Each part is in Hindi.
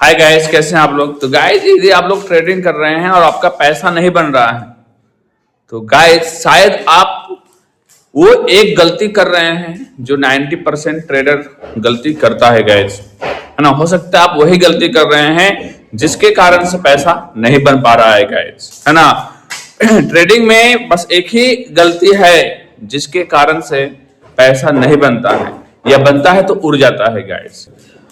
हाय गाइस, कैसे हैं आप लोग। तो गाइस, यदि आप लोग ट्रेडिंग कर रहे हैं और आपका पैसा नहीं बन रहा है तो गाइस शायद आप वो एक गलती कर रहे हैं जो 90% ट्रेडर गलती करता है गाइस, है ना। हो सकता है आप वही गलती कर रहे हैं जिसके कारण से पैसा नहीं बन पा रहा है गाइस, है ना। ट्रेडिंग में बस एक ही गलती है जिसके कारण से पैसा नहीं बनता है, या बनता है तो उड़ जाता है गाइस।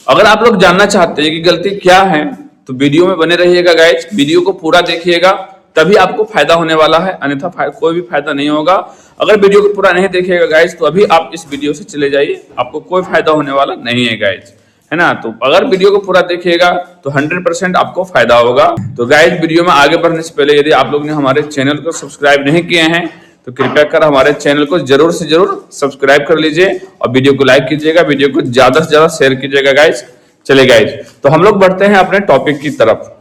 अगर आप लोग जानना चाहते हैं कि गलती क्या है तो वीडियो में बने रहिएगा गाइस, वीडियो को पूरा देखिएगा तभी आपको फायदा होने वाला है, अन्यथा कोई भी फायदा नहीं होगा। अगर वीडियो को पूरा नहीं देखिएगा गाइस तो अभी आप इस वीडियो से चले जाइए, आपको कोई फायदा होने वाला नहीं है गाइस, है ना। तो अगर वीडियो को पूरा देखिएगा तो 100% आपको फायदा होगा। तो गाइस, वीडियो में आगे बढ़ने से पहले यदि आप लोग ने हमारे चैनल को सब्सक्राइब नहीं किए हैं तो कृपया कर हमारे चैनल को जरूर से जरूर सब्सक्राइब कर लीजिए और वीडियो को लाइक कीजिएगा, वीडियो को ज्यादा से ज्यादा शेयर कीजिएगा गाइस। चले गाइस, तो हम लोग बढ़ते हैं अपने टॉपिक की तरफ।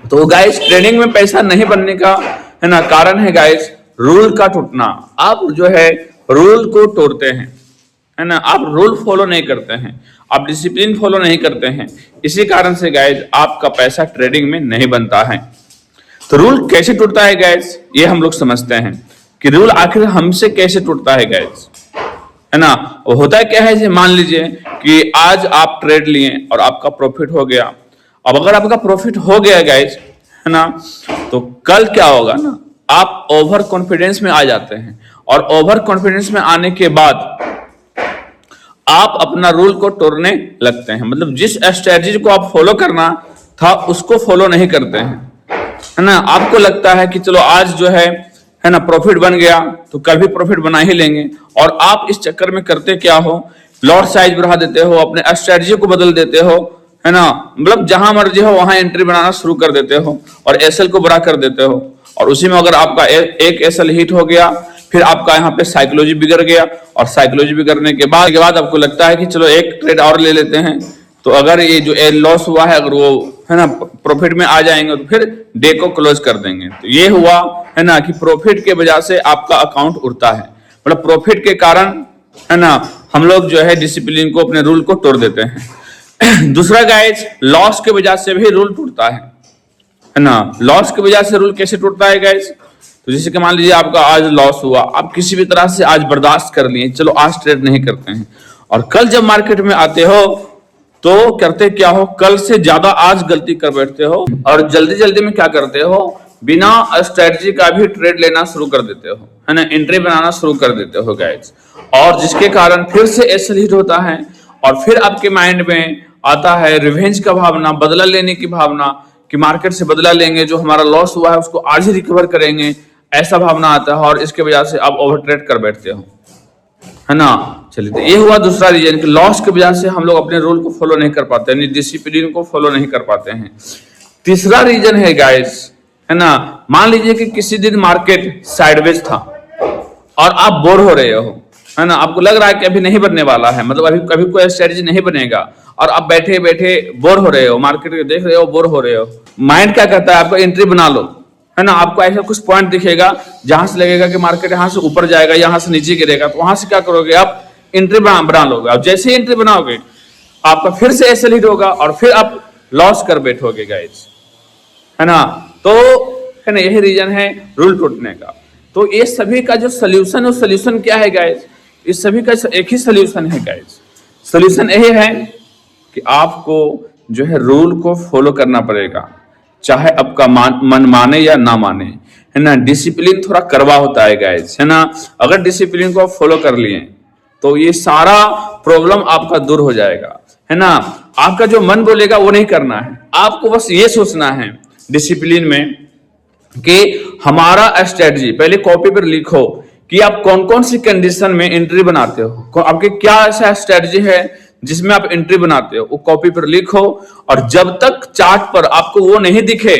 तो गाइस, ट्रेडिंग में पैसा नहीं बनने का, है ना, कारण है गाइस रूल का टूटना। आप जो है रूल को तोड़ते हैं, है ना, आप रूल फॉलो नहीं करते हैं, आप डिसिप्लिन फॉलो नहीं करते हैं। इसी कारण से गाइस आपका पैसा ट्रेडिंग में नहीं बनता है। तो रूल कैसे टूटता है गाइस, ये हम लोग समझते हैं कि रूल आखिर हमसे कैसे टूटता है गाइस, है ना। होता क्या है, मान लीजिए कि आज आप ट्रेड लिए और आपका प्रॉफिट हो गया। अब अगर आपका प्रॉफिट हो गया गाइस, है ना, तो कल क्या होगा ना, आप ओवर कॉन्फिडेंस में आ जाते हैं और ओवर कॉन्फिडेंस में आने के बाद आप अपना रूल को तोड़ने लगते हैं। मतलब जिस स्ट्रेटजी को आप फॉलो करना था उसको फॉलो नहीं करते हैं, है ना। आपको लगता है कि चलो आज जो है ना, प्रॉफिट बन गया तो कल भी प्रॉफिट बना ही लेंगे, और आप इस चक्कर में करते क्या हो, लॉट साइज बढ़ा देते हो, अपने स्ट्रेटजी को बदल देते हो, है ना। मतलब जहां मर्जी हो वहां एंट्री बनाना शुरू कर देते हो और एसएल को बड़ा कर देते हो, और उसी में अगर आपका एक एसएल हिट हो गया फिर आपका यहाँ पे साइकोलॉजी बिगड़ गया, और साइकोलॉजी बिगड़ने के बाद आपको लगता है कि चलो एक ट्रेड और ले लेते हैं। तो अगर ये जो लॉस हुआ है अगर वो, है ना, प्रॉफिट में आ जाएंगे तो फिर डे को क्लोज कर देंगे। तो ये हुआ, है ना, कि प्रॉफिट के वजह से आपका अकाउंट उड़ता है। मतलब प्रॉफिट के कारण, है ना, हम लोग जो है डिसिप्लिन को, अपने रूल को तोड़ देते हैं। दूसरा गाइस, लॉस के वजह से भी रूल टूटता है ना। लॉस की वजह से रूल कैसे टूटता है गाइस, तो जैसे कि मान लीजिए आपका आज लॉस हुआ, आप किसी भी तरह से आज बर्दाश्त कर लिए, चलो आज ट्रेड नहीं करते हैं, और कल जब मार्केट में आते हो तो करते क्या हो, कल से ज्यादा आज गलती कर बैठते हो और जल्दी जल्दी में क्या करते हो, बिना स्ट्रेटजी का भी ट्रेड लेना शुरू कर देते हो, है ना, एंट्री बनाना शुरू कर देते हो गाइस। और जिसके कारण फिर से एसएल हिट होता है और फिर आपके माइंड में आता है रिवेंज का भावना, बदला लेने की भावना, कि मार्केट से बदला लेंगे, जो हमारा लॉस हुआ है उसको आज ही रिकवर करेंगे, ऐसा भावना आता है, और इसके वजह से आप ओवर ट्रेड कर बैठते हो, है ना। चलिए, तो ये हुआ दूसरा रीजन कि लॉस की वजह से हम लोग अपने रूल को फॉलो नहीं कर पाते, यानी डिसिप्लिन को फॉलो नहीं कर पाते हैं। तीसरा रीजन है गाइस, है ना, मान लीजिए कि किसी दिन मार्केट साइडवेज था और आप बोर हो रहे हो, है ना, आपको लग रहा है कि अभी नहीं बनने वाला है, मतलब अभी कोई स्ट्रेटजी नहीं बनेगा, और आप बैठे बैठे बोर हो रहे हो, मार्केट को देख रहे हो, बोर हो रहे हो। माइंड क्या कहता है, आपको एंट्री बना लो, है ना। आपको ऐसा कुछ पॉइंट दिखेगा जहां से लगेगा कि मार्केट यहाँ से ऊपर जाएगा, यहाँ से नीचे गिरेगा, तो वहां से क्या करोगे, आप एंट्री बना लोगे। अब जैसे ही एंट्री बनाओगे आपका फिर से एसएल हिट होगा और फिर आप लॉस कर बैठोगे गाइस, है ना। तो है ना, यही रीजन है रूल टूटने का। तो ये सभी का जो सोल्यूशन है, सोल्यूशन क्या है गाइस, इस सभी का एक ही सोल्यूशन है गाइस। सोल्यूशन यही है कि आपको जो है रूल को फॉलो करना पड़ेगा, चाहे आपका मन माने या ना माने, है ना। डिसिप्लिन थोड़ा कड़वा होता है गाइस, है ना। अगर डिसिप्लिन को फॉलो कर लिए तो ये सारा प्रॉब्लम आपका दूर हो जाएगा, है ना। आपका जो मन बोलेगा वो नहीं करना है, आपको बस ये सोचना है डिसिप्लिन में कि हमारा स्ट्रेटजी, पहले कॉपी पर लिखो कि आप कौन कौन सी कंडीशन में एंट्री बनाते हो, आपके क्या ऐसा स्ट्रेटजी है जिसमें आप एंट्री बनाते हो, वो कॉपी पर लिखो। और जब तक चार्ट पर आपको वो नहीं दिखे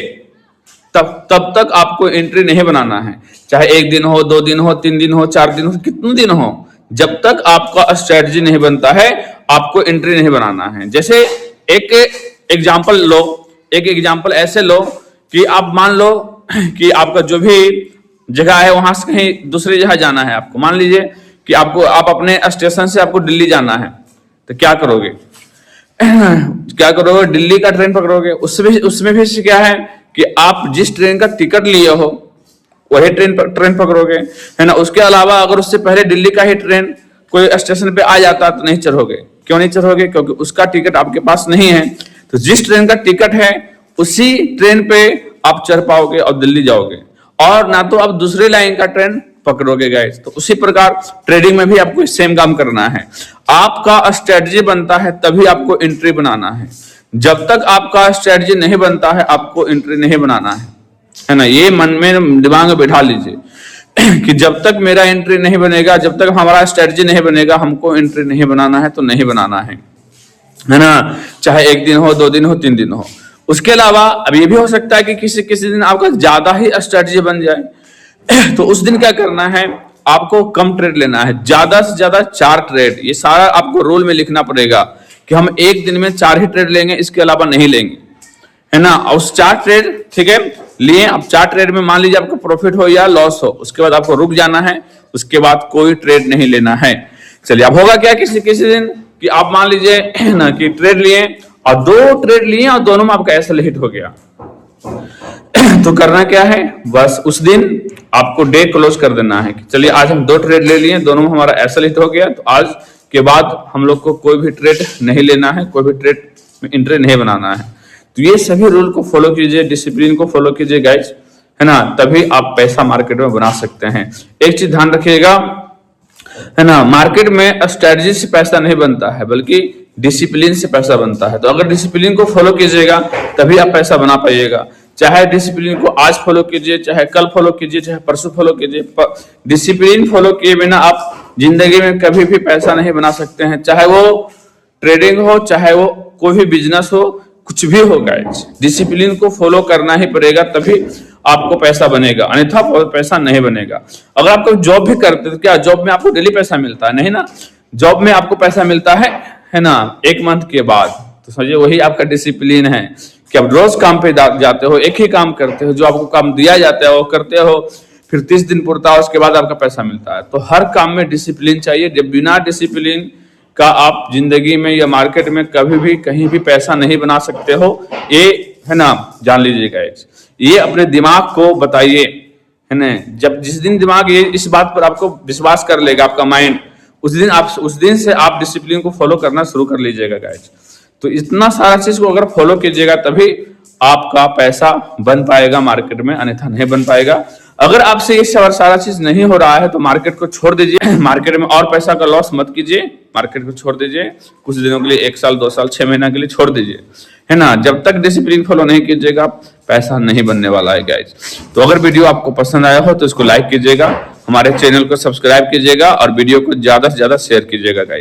तब तक आपको एंट्री नहीं बनाना है, चाहे 1 दिन हो, 2 दिन हो, 3 दिन हो, 4 दिन हो, कितने दिन हो, जब तक आपका स्ट्रेटजी नहीं बनता है आपको एंट्री नहीं बनाना है। जैसे एक एग्जांपल लो, एक एग्जांपल ऐसे लो कि आप मान लो कि आपका जो भी जगह है वहां से कहीं दूसरी जगह जाना है आपको, मान लीजिए कि आप अपने स्टेशन से आपको दिल्ली जाना है, तो क्या करोगे, क्या करोगे, दिल्ली का ट्रेन पकड़ोगे, उसमें भी क्या है कि आप जिस ट्रेन का टिकट लिए हो वही ट्रेन पकड़ोगे, है ना। उसके अलावा अगर उससे पहले दिल्ली का ही ट्रेन कोई स्टेशन पे आ जाता तो नहीं चढ़ोगे। क्यों नहीं चढ़ोगे? क्योंकि उसका टिकट आपके पास नहीं है। तो जिस ट्रेन का टिकट है उसी ट्रेन पे आप चढ़ पाओगे और दिल्ली जाओगे, और ना तो आप दूसरे लाइन का ट्रेन पकड़ोगे गाइस। तो उसी प्रकार ट्रेडिंग में भी आपको सेम काम करना है। आपका स्ट्रेटजी बनता है तभी आपको एंट्री बनाना है। जब तक आपका स्ट्रेटजी नहीं बनता है आपको एंट्री नहीं बनाना है ना। ये मन में दिमाग में बिठा लीजिए कि जब तक मेरा एंट्री नहीं बनेगा, जब तक हमारा स्ट्रेटजी नहीं बनेगा, हमको एंट्री नहीं बनाना है तो नहीं बनाना है ना। चाहे 1 दिन हो, 2 दिन हो, 3 दिन हो। उसके अलावा अब ये भी हो सकता है कि किसी दिन आपका ज्यादा ही स्ट्रेटजी बन जाए तो उस दिन क्या करना है, आपको कम ट्रेड लेना है, ज्यादा से ज्यादा 4 ट्रेड। ये सारा आपको रूल में लिखना पड़ेगा कि हम 1 दिन में 4 ही ट्रेड लेंगे, इसके अलावा नहीं लेंगे, है ना। और उस 4 ट्रेड ठीक है लिए, अब 4 ट्रेड में मान लीजिए आपको प्रॉफिट हो या लॉस हो, उसके बाद आपको रुक जाना है, उसके बाद कोई ट्रेड नहीं लेना है। चलिए अब होगा क्या किसी दिन कि आप मान लीजिए ना कि ट्रेड लिए और 2 ट्रेड लिए और दोनों में आपका एसएल हिट हो गया तो करना क्या है, बस उस दिन आपको डे क्लोज कर देना है कि चलिए आज हम 2 ट्रेड ले लिए, दोनों में हमारा एसएल हिट हो गया, तो आज के बाद हम लोग को कोई भी ट्रेड नहीं लेना है, कोई भी ट्रेड में एंट्री नहीं बनाना है। तो ये सभी रूल को फॉलो कीजिए, डिसिप्लिन को फॉलो कीजिए गाइज, है ना, तभी आप पैसा मार्केट में बना सकते हैं। एक चीज ध्यान रखिएगा, है ना, मार्केट में स्ट्रेटजी से पैसा नहीं बनता है बल्कि डिसिप्लिन से पैसा बनता है। तो अगर डिसिप्लिन को फॉलो कीजिएगा तभी आप पैसा बना पाइएगा। चाहे डिसिप्लिन को आज फॉलो कीजिए, चाहे कल फॉलो कीजिए, चाहे परसों फॉलो कीजिए, डिसिप्लिन फॉलो किए बिना आप जिंदगी में कभी भी पैसा नहीं बना सकते हैं। चाहे वो ट्रेडिंग हो, चाहे वो कोई भी बिजनेस हो, कुछ भी हो गाइस, डिसिप्लिन को फॉलो करना ही पड़ेगा तभी आपको पैसा बनेगा, अन्यथा पैसा नहीं बनेगा। अगर आप कोई जॉब भी करते तो क्या जॉब में आपको डेली पैसा मिलता है? नहीं ना। जॉब में आपको पैसा मिलता है ना 1 मंथ के बाद। तो समझिए वही आपका डिसिप्लिन है कि आप रोज काम पे जाते हो, एक ही काम करते हो, जो आपको काम दिया जाता है वो करते हो, फिर 30 दिन पुरता है, उसके बाद आपका पैसा मिलता है। तो हर काम में डिसिप्लिन चाहिए। जब बिना डिसिप्लिन का आप जिंदगी में या मार्केट में कभी भी कहीं भी पैसा नहीं बना सकते हो, ये है ना, जान लीजिएगा। ये अपने दिमाग को बताइए, है ना। जब जिस दिन दिमाग ये इस बात पर आपको विश्वास कर लेगा, आपका माइंड, उस दिन से आप डिसिप्लिन को फॉलो करना शुरू कर लीजिएगा गाइस। तो इतना सारा चीज को अगर फॉलो कीजिएगा तभी आपका पैसा बन पाएगा मार्केट में, अन्यथा नहीं बन पाएगा। अगर आपसे ये सारा चीज नहीं हो रहा है तो मार्केट को छोड़ दीजिए। मार्केट में और पैसा का लॉस मत कीजिए, मार्केट को छोड़ दीजिए कुछ दिनों के लिए, 1 साल 2 साल 6 महीना के लिए छोड़ दीजिए, है ना। जब तक डिसिप्लिन फॉलो नहीं कीजिएगा पैसा नहीं बनने वाला है गाइस। तो अगर वीडियो आपको पसंद आया हो तो इसको लाइक कीजिएगा, हमारे चैनल को सब्सक्राइब कीजिएगा और वीडियो को ज्यादा से ज्यादा शेयर कीजिएगा गाइस।